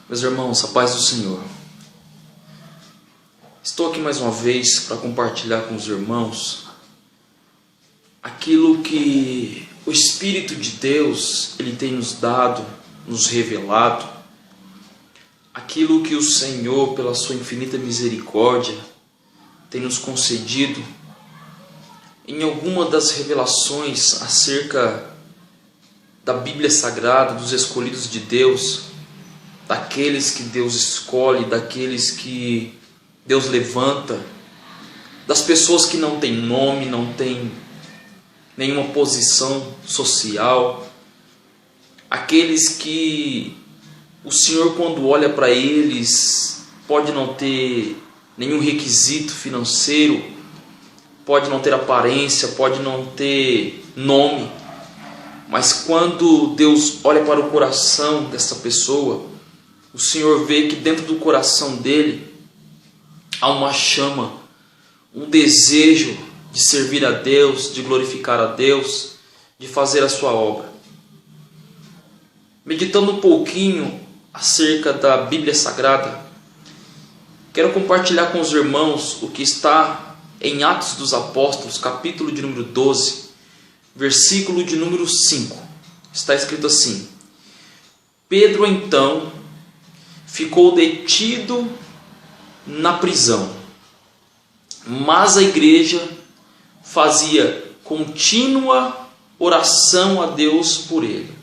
Meus irmãos, a paz do Senhor. Estou aqui mais uma vez para compartilhar com os irmãos aquilo que o Espírito de Deus ele tem nos dado, nos revelado, aquilo que o Senhor, pela sua infinita misericórdia, tem nos concedido em alguma das revelações acerca da Bíblia Sagrada, dos escolhidos de Deus, daqueles que Deus escolhe, daqueles que Deus levanta, das pessoas que não têm nome, não têm nenhuma posição social, aqueles que o Senhor, quando olha para eles, pode não ter nenhum requisito financeiro, pode não ter aparência, pode não ter nome, mas quando Deus olha para o coração dessa pessoa, o Senhor vê que dentro do coração dele há uma chama, um desejo de servir a Deus, de glorificar a Deus, de fazer a sua obra. Meditando um pouquinho acerca da Bíblia Sagrada, quero compartilhar com os irmãos o que está em Atos dos Apóstolos, capítulo de número 12, versículo de número 5. Está escrito assim: Pedro então ficou detido na prisão, mas a igreja fazia contínua oração a Deus por ele.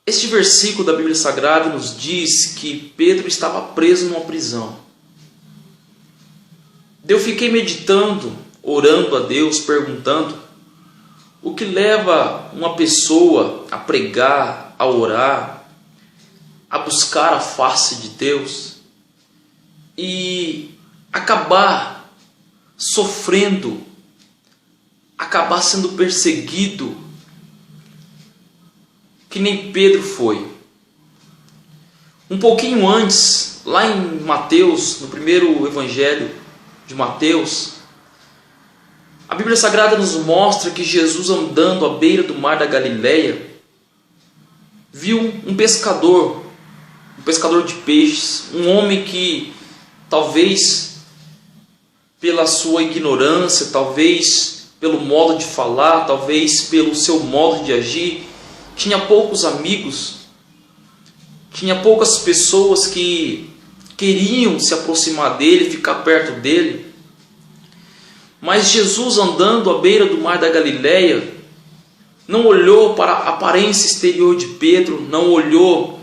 Este versículo da Bíblia Sagrada nos diz que Pedro estava preso numa prisão. Eu fiquei meditando, orando a Deus, perguntando o que leva uma pessoa a pregar, a orar, a buscar a face de Deus e acabar sofrendo, acabar sendo perseguido, que nem Pedro foi. Um pouquinho antes, lá em Mateus, no primeiro evangelho de Mateus, a Bíblia Sagrada nos mostra que Jesus, andando à beira do mar da Galileia, viu um pescador de peixes, um homem que talvez pela sua ignorância, talvez pelo modo de falar, talvez pelo seu modo de agir, tinha poucos amigos, tinha poucas pessoas que queriam se aproximar dele, ficar perto dele. Mas Jesus, andando à beira do mar da Galileia, não olhou para a aparência exterior de Pedro, não olhou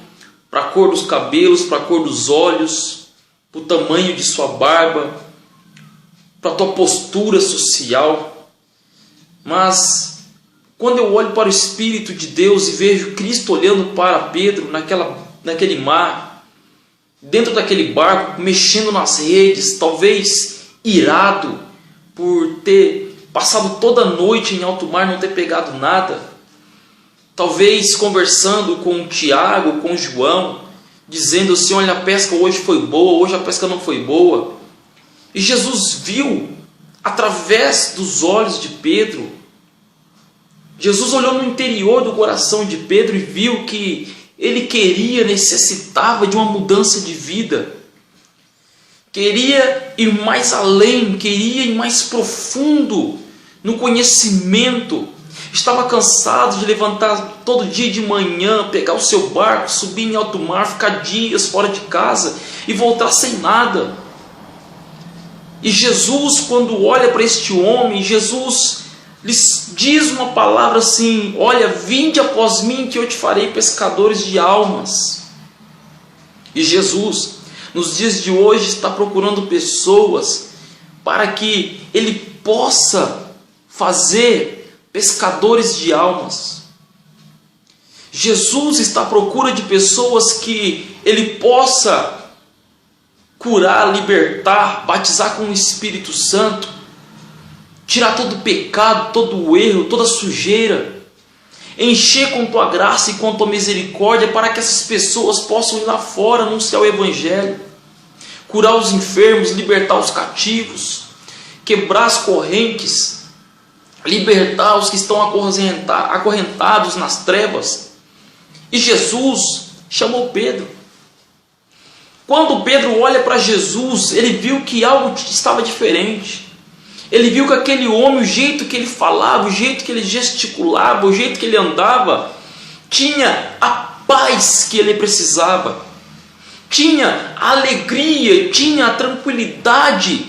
para a cor dos cabelos, para a cor dos olhos, para o tamanho de sua barba, para a tua postura social. Mas quando eu olho para o Espírito de Deus e vejo Cristo olhando para Pedro naquele mar, dentro daquele barco, mexendo nas redes, talvez irado por ter passado toda a noite em alto mar, não ter pegado nada, talvez conversando com o Tiago, com o João, dizendo assim: olha, a pesca hoje foi boa, hoje a pesca não foi boa. E Jesus viu através dos olhos de Pedro. Jesus olhou no interior do coração de Pedro e viu que ele necessitava de uma mudança de vida. Queria ir mais além, queria ir mais profundo no conhecimento. Estava cansado de levantar todo dia de manhã, pegar o seu barco, subir em alto mar, ficar dias fora de casa e voltar sem nada. E Jesus, quando olha para este homem, Jesus lhes diz uma palavra assim: olha, vinde após mim que eu te farei pescadores de almas. E Jesus, nos dias de hoje, está procurando pessoas para que Ele possa fazer pescadores de almas. Jesus está à procura de pessoas que Ele possa curar, libertar, batizar com o Espírito Santo, tirar todo o pecado, todo o erro, toda a sujeira, encher com tua graça e com tua misericórdia, para que essas pessoas possam ir lá fora anunciar o Evangelho, curar os enfermos, libertar os cativos, quebrar as correntes, libertar os que estão acorrentados nas trevas. E Jesus, chamou Pedro. Quando Pedro olha para Jesus, ele viu que algo estava diferente. Ele viu que aquele homem, o jeito que ele falava, o jeito que ele gesticulava, o jeito que ele andava, tinha a paz que ele precisava, tinha a alegria, tinha a tranquilidade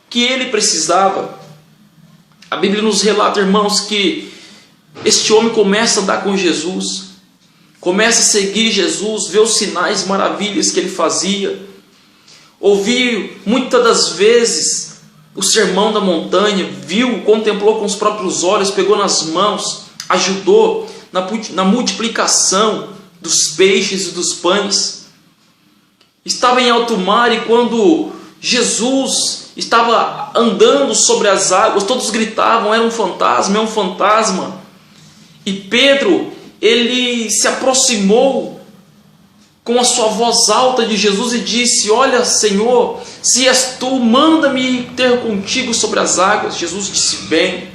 que ele precisava. A Bíblia nos relata, irmãos, que este homem começa a andar com Jesus, começa a seguir Jesus, vê os sinais, maravilhas que ele fazia, ouviu muitas das vezes o sermão da montanha, viu, contemplou com os próprios olhos, pegou nas mãos, ajudou na multiplicação dos peixes e dos pães. Estava em alto mar, e quando Jesus estava andando sobre as águas, todos gritavam: era um fantasma, é um fantasma. E Pedro, ele se aproximou com a sua voz alta de Jesus e disse: olha, Senhor, se és tu, manda-me ter contigo sobre as águas. Jesus disse: bem.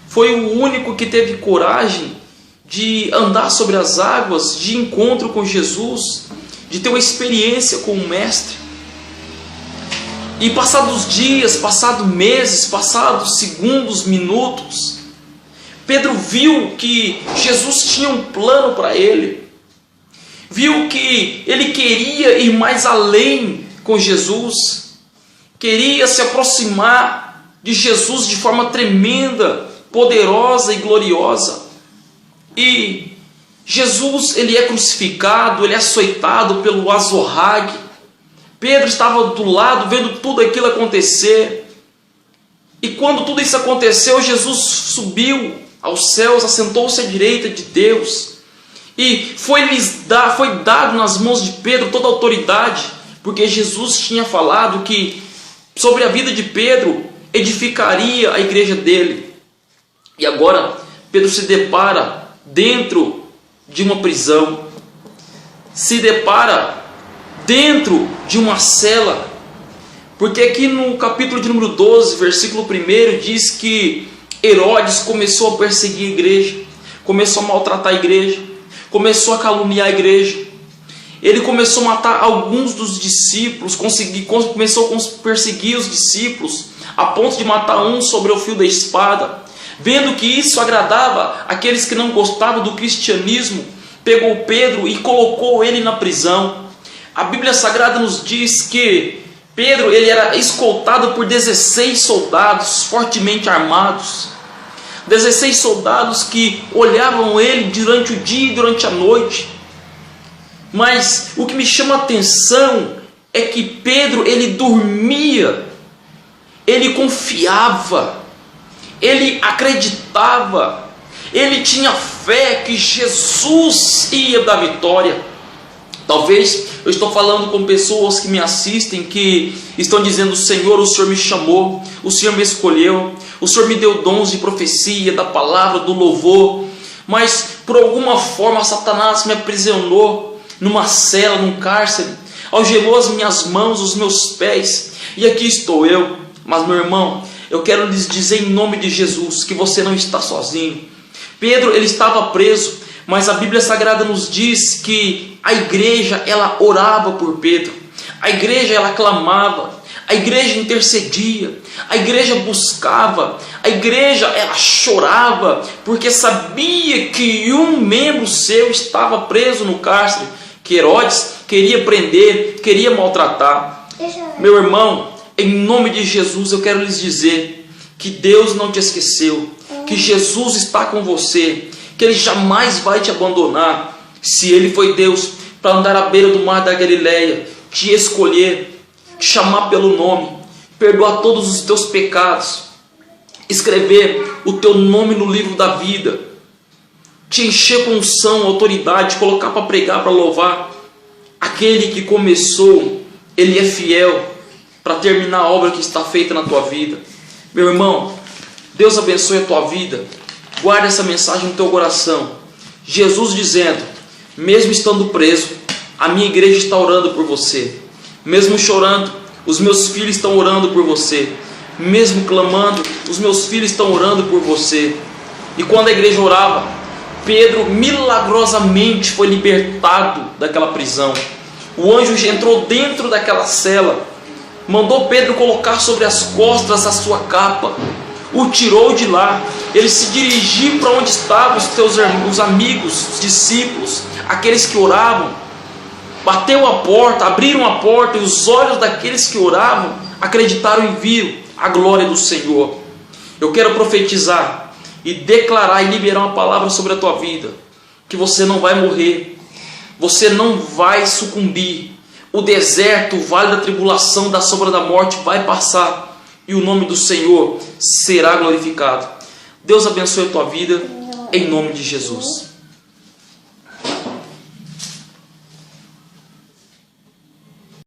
Foi o único que teve coragem de andar sobre as águas, de encontro com Jesus, de ter uma experiência com o Mestre. E passados dias, passados meses, passados segundos, minutos, Pedro viu que Jesus tinha um plano para ele. Viu que ele queria ir mais além com Jesus. Queria se aproximar de Jesus de forma tremenda, poderosa e gloriosa. E Jesus, ele é crucificado, ele é açoitado pelo azorrague. Pedro estava do lado, vendo tudo aquilo acontecer. E quando tudo isso aconteceu, Jesus subiu aos céus, assentou-se à direita de Deus. E foi dado nas mãos de Pedro toda a autoridade, porque Jesus tinha falado que sobre a vida de Pedro edificaria a igreja dele. E agora Pedro se depara dentro de uma prisão, se depara dentro de uma cela, porque aqui no capítulo de número 12, versículo 1, diz que Herodes começou a perseguir a igreja, começou a maltratar a igreja, começou a caluniar a igreja. Ele começou a matar alguns dos discípulos, começou a perseguir os discípulos, a ponto de matar um sobre o fio da espada. Vendo que isso agradava aqueles que não gostavam do cristianismo, pegou Pedro e colocou ele na prisão. A Bíblia Sagrada nos diz que Pedro, ele era escoltado por 16 soldados fortemente armados. 16 soldados que olhavam ele durante o dia e durante a noite. Mas o que me chama a atenção é que Pedro, ele dormia, ele confiava, ele acreditava, ele tinha fé que Jesus ia dar vitória. Talvez eu estou falando com pessoas que me assistem, que estão dizendo: Senhor, o Senhor me chamou, o Senhor me escolheu, o Senhor me deu dons de profecia, da palavra, do louvor, mas por alguma forma Satanás me aprisionou numa cela, num cárcere, algemou as minhas mãos, os meus pés, e aqui estou eu. Mas, meu irmão, eu quero lhes dizer em nome de Jesus que você não está sozinho. Pedro, ele estava preso, mas a Bíblia Sagrada nos diz que a igreja, ela orava por Pedro, a igreja, ela clamava, a igreja intercedia, a igreja buscava, a igreja, ela chorava, porque sabia que um membro seu estava preso no cárcere, que Herodes queria prender, queria maltratar. Meu irmão, em nome de Jesus, eu quero lhes dizer que Deus não te esqueceu, que Jesus está com você, que Ele jamais vai te abandonar. Se Ele foi Deus para andar à beira do mar da Galileia, te escolher, te chamar pelo nome, perdoar todos os teus pecados, escrever o teu nome no livro da vida, te encher com unção, autoridade, te colocar para pregar, para louvar, aquele que começou, Ele é fiel para terminar a obra que está feita na tua vida. Meu irmão, Deus abençoe a tua vida. Guarda essa mensagem no teu coração. Jesus dizendo: mesmo estando preso, a minha igreja está orando por você. Mesmo chorando, os meus filhos estão orando por você. Mesmo clamando, os meus filhos estão orando por você. E quando a igreja orava, Pedro milagrosamente foi libertado daquela prisão. O anjo entrou dentro daquela cela, mandou Pedro colocar sobre as costas a sua capa, o tirou de lá. Ele se dirigiu para onde estavam os amigos, os discípulos, aqueles que oravam. Bateu a porta, abriram a porta, e os olhos daqueles que oravam acreditaram e viram a glória do Senhor. Eu quero profetizar e declarar e liberar uma palavra sobre a tua vida, que você não vai morrer, você não vai sucumbir. O deserto, o vale da tribulação, da sombra da morte vai passar, e o nome do Senhor será glorificado. Deus abençoe a tua vida, em nome de Jesus.